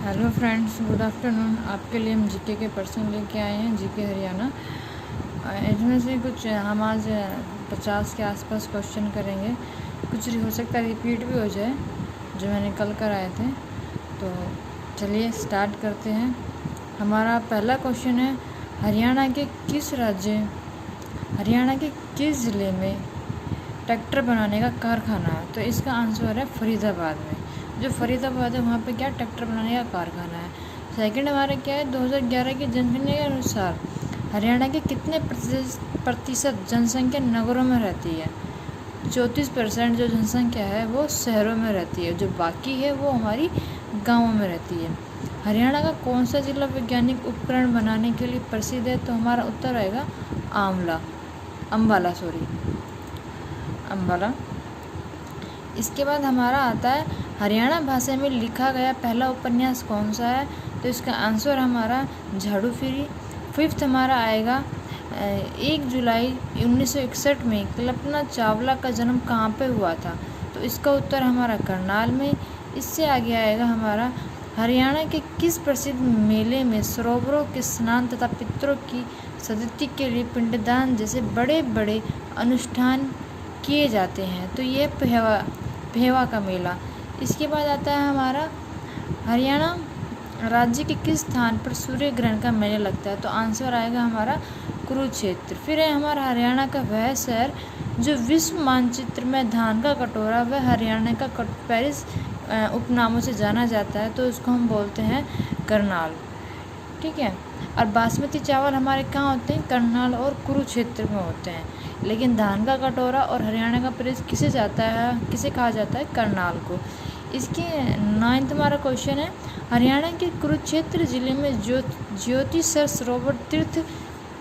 Hello friends, good afternoon. आपके लिए हम जीके के पर्सन लेके आए हैं, जीके हरियाणा। इसमें से कुछ हम आज 50 के आसपास क्वेश्चन करेंगे। कुछ हो सकता है रिपीट भी हो जाए जो मैंने कल कराए थे। तो चलिए स्टार्ट करते हैं। हमारा पहला क्वेश्चन है, हरियाणा के किस ज़िले में ट्रैक्टर बनाने का कारखाना है? तो इसका आंसर है फरीदाबाद में। जो फरीदाबाद है वहाँ पे क्या ट्रैक्टर बनाने का कारखाना है। सेकंड हमारा क्या है, 2011 की जनगणना के अनुसार हरियाणा के कितने प्रतिशत जनसंख्या नगरों में रहती है? 34% जो जनसंख्या है वो शहरों में रहती है, जो बाकी है वो हमारी गाँवों में रहती है। हरियाणा का कौन सा जिला वैज्ञानिक उपकरण बनाने के लिए प्रसिद्ध है? तो हमारा उत्तर आएगा अम्बाला। इसके बाद हमारा आता है, हरियाणा भाषा में लिखा गया पहला उपन्यास कौन सा है? तो इसका आंसर हमारा झाड़ू फिरी। फिफ्थ हमारा आएगा, 1 जुलाई 1961 में कल्पना चावला का जन्म कहाँ पे हुआ था? तो इसका उत्तर हमारा करनाल में। इससे आगे आएगा हमारा, हरियाणा के किस प्रसिद्ध मेले में सरोवरों के स्नान तथा पितरों की सद्गति के लिए पिंडदान जैसे बड़े बड़े अनुष्ठान किए जाते हैं? तो ये पहेवा का मेला। इसके बाद आता है हमारा, हरियाणा राज्य के किस स्थान पर सूर्य ग्रहण का मेला लगता है? तो आंसर आएगा हमारा कुरुक्षेत्र। फिर है हमारा, हरियाणा का वह शहर जो विश्व मानचित्र में धान का कटोरा व हरियाणा का पेरिस उपनामों से जाना जाता है, तो उसको हम बोलते हैं करनाल। ठीक है। और बासमती चावल हमारे कहाँ होते हैं? करनाल और कुरुक्षेत्र में होते हैं। लेकिन धान का कटोरा और हरियाणा का पेरिस किसे कहा जाता है? करनाल को। इसके 9th हमारा क्वेश्चन है, हरियाणा के कुरुक्षेत्र जिले में ज्योतिसर सरोवर तीर्थ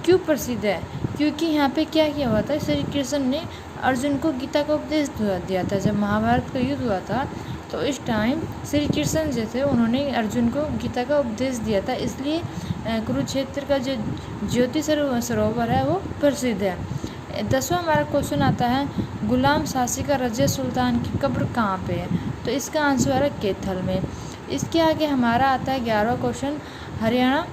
क्यों प्रसिद्ध है? क्योंकि यहाँ पे क्या किया हुआ था, श्री कृष्ण ने अर्जुन को गीता का उपदेश दिया था। जब महाभारत का युद्ध हुआ था तो इस टाइम श्री कृष्ण जो थे उन्होंने अर्जुन को गीता का उपदेश दिया था, इसलिए कुरुक्षेत्र का जो ज्योतिसर सरोवर है वो प्रसिद्ध है। 10वां हमारा क्वेश्चन आता है, गुलाम शासिका रजिया सुल्तान की कब्र कहाँ पे है? तो इसका आंसर है कैथल में। इसके आगे हमारा आता है 11वां क्वेश्चन, हरियाणा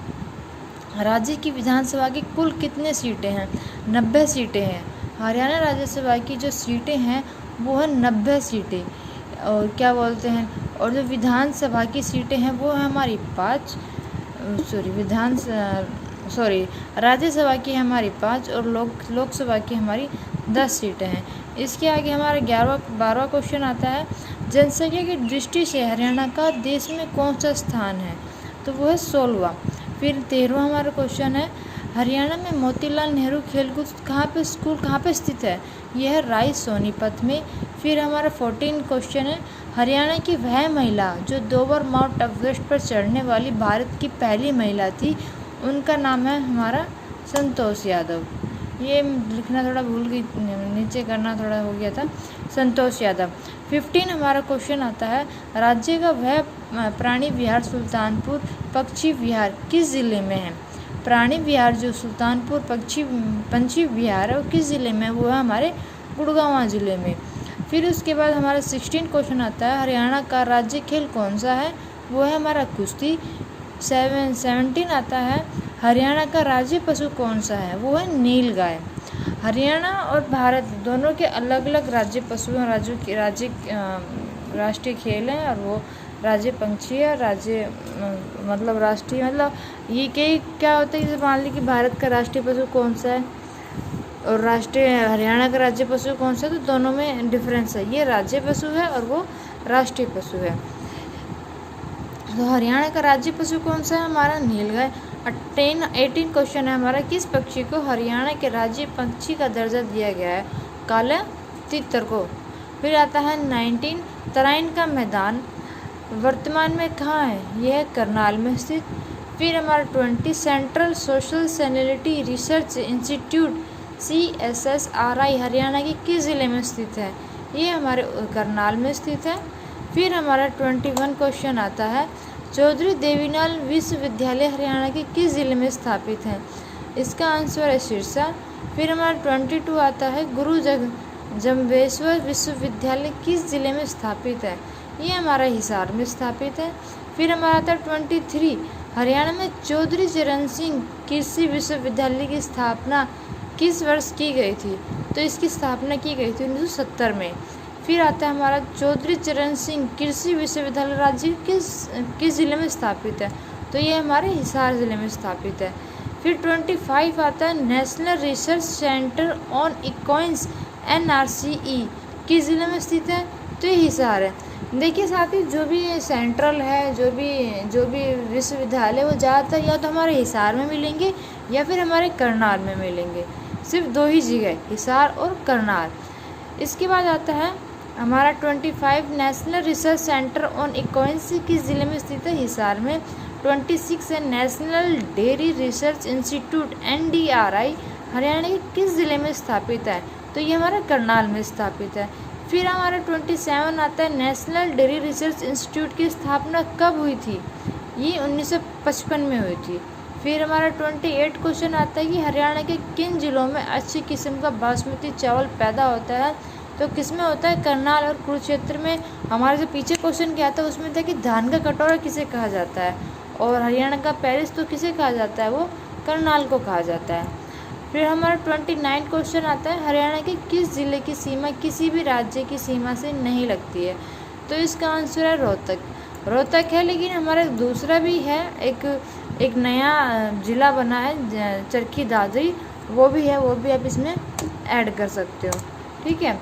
राज्य की विधानसभा की कुल कितने सीटें हैं? 90 सीटें हैं। हरियाणा राज्यसभा की जो सीटें हैं वो है 90 सीटें। और क्या बोलते हैं, और जो विधानसभा की सीटें हैं वो है हमारी राज्यसभा की हमारी 5 और लोकसभा की हमारी 10 सीटें हैं। इसके आगे हमारा 12वां क्वेश्चन आता है, जनसंख्या की दृष्टि से हरियाणा का देश में कौन सा स्थान है? तो वो है 16वां। फिर 13वां हमारा क्वेश्चन है, हरियाणा में मोतीलाल नेहरू खेलकूद स्कूल कहाँ पे स्थित है? यह है राय सोनीपत में। फिर हमारा 14 क्वेश्चन है, हरियाणा की वह महिला जो 2 बार माउंट एवरेस्ट पर चढ़ने वाली भारत की पहली महिला थी, उनका नाम है हमारा संतोष यादव। ये लिखना थोड़ा भूल गई, नीचे करना थोड़ा हो गया था, संतोष यादव। 15 हमारा क्वेश्चन आता है, राज्य का वह प्राणी विहार सुल्तानपुर पक्षी विहार किस ज़िले में है? प्राणी विहार जो सुल्तानपुर पंछी विहार है वो किस ज़िले में है? वो है हमारे गुड़गांव ज़िले में। फिर उसके बाद हमारा 16 क्वेश्चन आता है, हरियाणा का राज्य खेल कौन सा है? वो है हमारा कुश्ती। 17 आता है, हरियाणा का राज्य पशु कौन सा है? वो है नीलगाय। हरियाणा और भारत दोनों के अलग अलग राज्य पशु हैं, राष्ट्रीय खेल हैं, और वो राज्य पंछी है। राष्ट्रीय ये क्या होता है, जैसे मान ली कि भारत का राष्ट्रीय पशु कौन सा है और हरियाणा का राज्य पशु कौन सा है, तो दोनों में डिफरेंस है। ये राज्य पशु है और वो राष्ट्रीय पशु है। तो हरियाणा का राज्य पशु कौन सा है? हमारा नीलगाय। 18 क्वेश्चन है हमारा, किस पक्षी को हरियाणा के राज्य पक्षी का दर्जा दिया गया है? काला तितर को। फिर आता है 19, तराइन का मैदान वर्तमान में कहाँ है? यह है करनाल में स्थित। फिर हमारा 20, central social sanitary research institute CSSRI Haryana के किस ज़िले में स्थित है? ये हमारे करनाल में स्थित है। फिर हमारा 21 क्वेश्चन आता है, चौधरी देवीलाल विश्वविद्यालय हरियाणा के किस ज़िले में स्थापित है? इसका आंसर है सिरसा। फिर हमारा 22 आता है, गुरु जम्बेश्वर विश्वविद्यालय किस ज़िले में स्थापित है? ये हमारा हिसार में स्थापित है। फिर हमारा आता है 23, हरियाणा में चौधरी चरण सिंह कृषि विश्वविद्यालय की स्थापना किस वर्ष की गई थी? तो इसकी स्थापना की गई थी 1970 में। फिर आता है हमारा चौधरी चरण सिंह कृषि विश्वविद्यालय राज्य किस जिले में स्थापित है? तो ये हमारे हिसार जिले में स्थापित है। फिर 25 आता है national research centre on equines NRCE किस जिले में स्थित है? तो ये हिसार है। देखिए साथी, जो भी सेंट्रल है, जो भी विश्वविद्यालय, वो ज़्यादातर या तो हमारे हिसार में मिलेंगे या फिर हमारे करनाल में मिलेंगे। सिर्फ 2 ही जगह, हिसार और करनाल। इसके बाद आता है हमारा 25 नेशनल रिसर्च सेंटर ऑन इक्वाइंस किस जिले में स्थित है? हिसार में। 26 है national dairy research institute NDRI Haryana के किस जिले में स्थापित है? तो ये हमारा करनाल में स्थापित है। फिर हमारा 27 आता है नेशनल डेयरी रिसर्च इंस्टीट्यूट की स्थापना कब हुई थी? ये 1955 में हुई थी। फिर हमारा 28 क्वेश्चन आता है कि हरियाणा के किन जिलों में अच्छी किस्म का बासमती चावल पैदा होता है? तो किस में होता है? करनाल और कुरुक्षेत्र में। हमारे जो पीछे क्वेश्चन क्या था उसमें था कि धान का कटोरा किसे कहा जाता है, और हरियाणा का पेरिस तो किसे कहा जाता है? वो करनाल को कहा जाता है। फिर हमारा 29 क्वेश्चन आता है हरियाणा के किस जिले की सीमा किसी भी राज्य की सीमा से नहीं लगती है? तो इसका आंसर है रोहतक है। लेकिन हमारा दूसरा भी है, एक नया ज़िला बना है चरखी दादरी, वो भी है, वो भी आप इसमें ऐड कर सकते हो। ठीक है।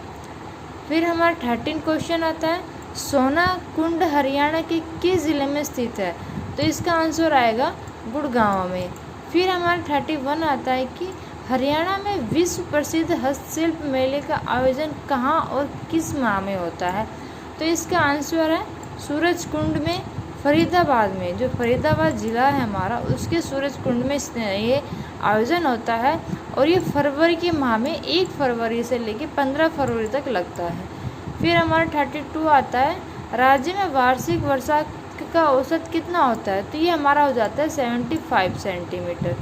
फिर हमारा 13 क्वेश्चन आता है सोना कुंड हरियाणा के किस ज़िले में स्थित है? तो इसका आंसर आएगा गुड़गांव में। फिर हमारा 31 आता है कि हरियाणा में विश्व प्रसिद्ध हस्तशिल्प मेले का आयोजन कहाँ और किस माह में होता है? तो इसका आंसर है सूरज कुंड में, फरीदाबाद में। जो फरीदाबाद ज़िला है हमारा, उसके सूरज कुंड में ये आयोजन होता है, और ये फरवरी के माह में 1 फरवरी से लेकर 15 फरवरी तक लगता है। फिर हमारा 32 आता है राज्य में वार्षिक वर्षा का औसत कितना होता है? तो ये हमारा हो जाता है 45 सेंटीमीटर।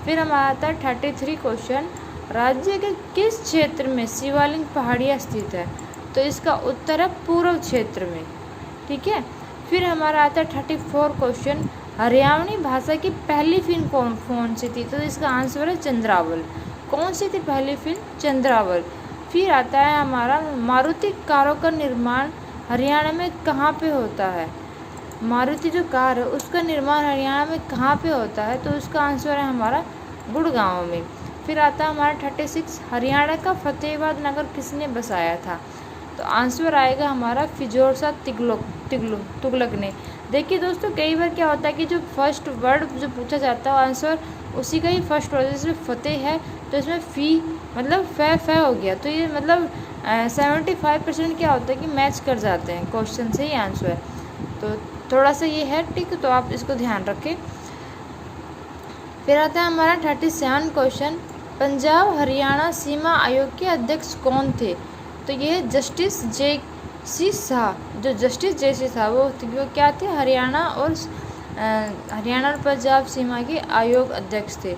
फिर हमारा आता है 33 क्वेश्चन राज्य के किस क्षेत्र में शिवालिक पहाड़ियाँ स्थित है? तो इसका उत्तर है पूर्व क्षेत्र में। ठीक है। फिर हमारा आता है 34 क्वेश्चन हरियाणवी भाषा की पहली फिल्म कौन सी थी? तो इसका आंसर है चंद्रावल। कौन सी थी पहली फिल्म? चंद्रावल। फिर आता है हमारा मारुति कारों का निर्माण हरियाणा में कहाँ पे होता है? मारुति जो कार है उसका निर्माण हरियाणा में कहाँ पे होता है? तो उसका आंसर है हमारा गुड़गांव में। फिर आता है हमारा 36 हरियाणा का फतेहाबाद नगर किसने बसाया था? तो आंसर आएगा हमारा फिरोज शाह तुगलक ने। देखिए दोस्तों, कई बार क्या होता है कि जो फर्स्ट वर्ड जो पूछा जाता है आंसर उसी का ही फर्स्ट वर्ड, जैसे फतेह है तो इसमें फी मतलब फै हो गया, तो ये मतलब 75% क्या होता है कि मैच कर जाते हैं क्वेश्चन से ही आंसर। तो थोड़ा सा ये है ठीक, तो आप इसको ध्यान रखें। फिर आता है हमारा 37 क्वेश्चन पंजाब हरियाणा सीमा आयोग के अध्यक्ष कौन थे? तो ये जस्टिस JC शाह। जो जस्टिस JC शाह वो क्या थे? हरियाणा और पंजाब सीमा के आयोग अध्यक्ष थे।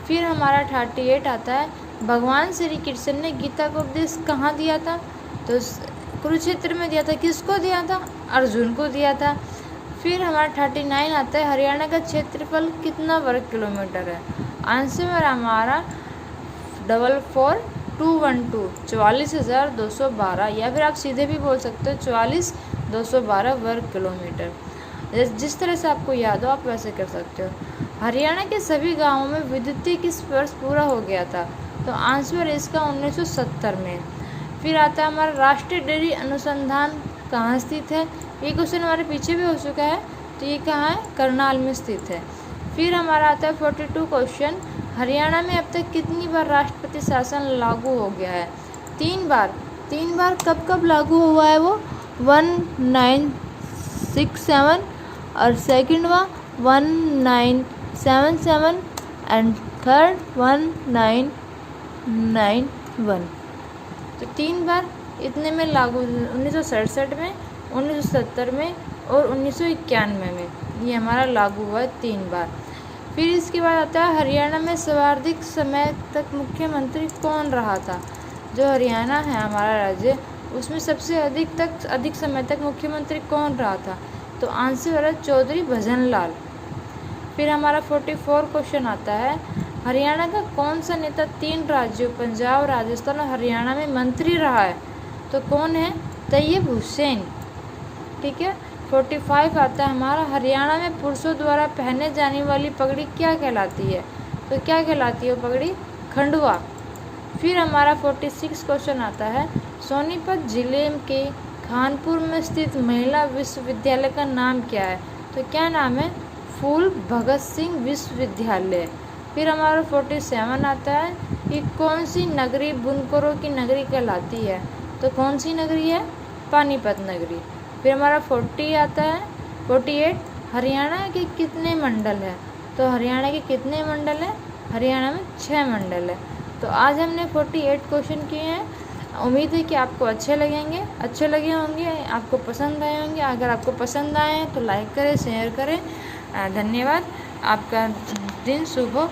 फिर हमारा 38 आता है भगवान श्री कृष्ण ने गीता को उपदेश कहाँ दिया था? तो कुरुक्षेत्र में दिया था। किसको दिया था? अर्जुन को दिया था। फिर हमारा 39 आता है हरियाणा का क्षेत्रफल कितना वर्ग किलोमीटर है? आंसर हमारा 44,212 44,212, या फिर आप सीधे भी बोल सकते हो 44,212 वर्ग किलोमीटर। जिस तरह से आपको याद हो आप वैसे कर सकते हो। हरियाणा के सभी गांवों में विद्युतीय किस वर्ष पूरा हो गया था? तो आंसर इसका 1970 में। फिर आता है हमारा राष्ट्रीय डेयरी अनुसंधान कहाँ स्थित है? ये क्वेश्चन हमारे पीछे भी हो चुका है, तो ये कहाँ है? करनाल में स्थित है। फिर हमारा आता है 42 क्वेश्चन हरियाणा में अब तक कितनी बार राष्ट्रपति शासन लागू हो गया है? 3 बार। 3 बार कब कब लागू हुआ है वो? 1967 और सेकंड 1977 एंड थर्ड 1991। तो 3 बार इतने में लागू, 1967 में, 1970 में और 1991 में ये हमारा लागू हुआ है 3 बार। फिर इसके बाद आता है हरियाणा में सर्वाधिक समय तक मुख्यमंत्री कौन रहा था? जो हरियाणा है हमारा राज्य, उसमें सबसे अधिक समय तक मुख्यमंत्री कौन रहा था? तो आंसर है चौधरी भजन लाल। फिर हमारा 44 क्वेश्चन आता है, हरियाणा का कौन सा नेता 3 राज्यों पंजाब, राजस्थान और हरियाणा में मंत्री रहा है? तो कौन है? तैयब हुसैन। ठीक है। 45 आता है हमारा, हरियाणा में पुरुषों द्वारा पहने जाने वाली पगड़ी क्या कहलाती है? तो क्या कहलाती है वो पगड़ी? खंडवा। फिर हमारा 46 क्वेश्चन आता है, सोनीपत जिले के खानपुर में स्थित महिला विश्वविद्यालय का नाम क्या है? तो क्या नाम है? फूल भगत सिंह विश्वविद्यालय। फिर हमारा 47 आता है कि कौन सी नगरी बुनकरों की नगरी कहलाती है? तो कौन सी नगरी है? पानीपत नगरी। फिर हमारा 40 आता है 48, हरियाणा के कितने मंडल हैं? तो हरियाणा के कितने मंडल हैं? हरियाणा में 6 मंडल है। तो आज हमने 48 क्वेश्चन किए हैं। उम्मीद है कि आपको अच्छे लगे होंगे, आपको पसंद आए होंगे। अगर आपको पसंद आए हैं तो लाइक करें, शेयर करें। धन्यवाद। आपका दिन शुभ हो।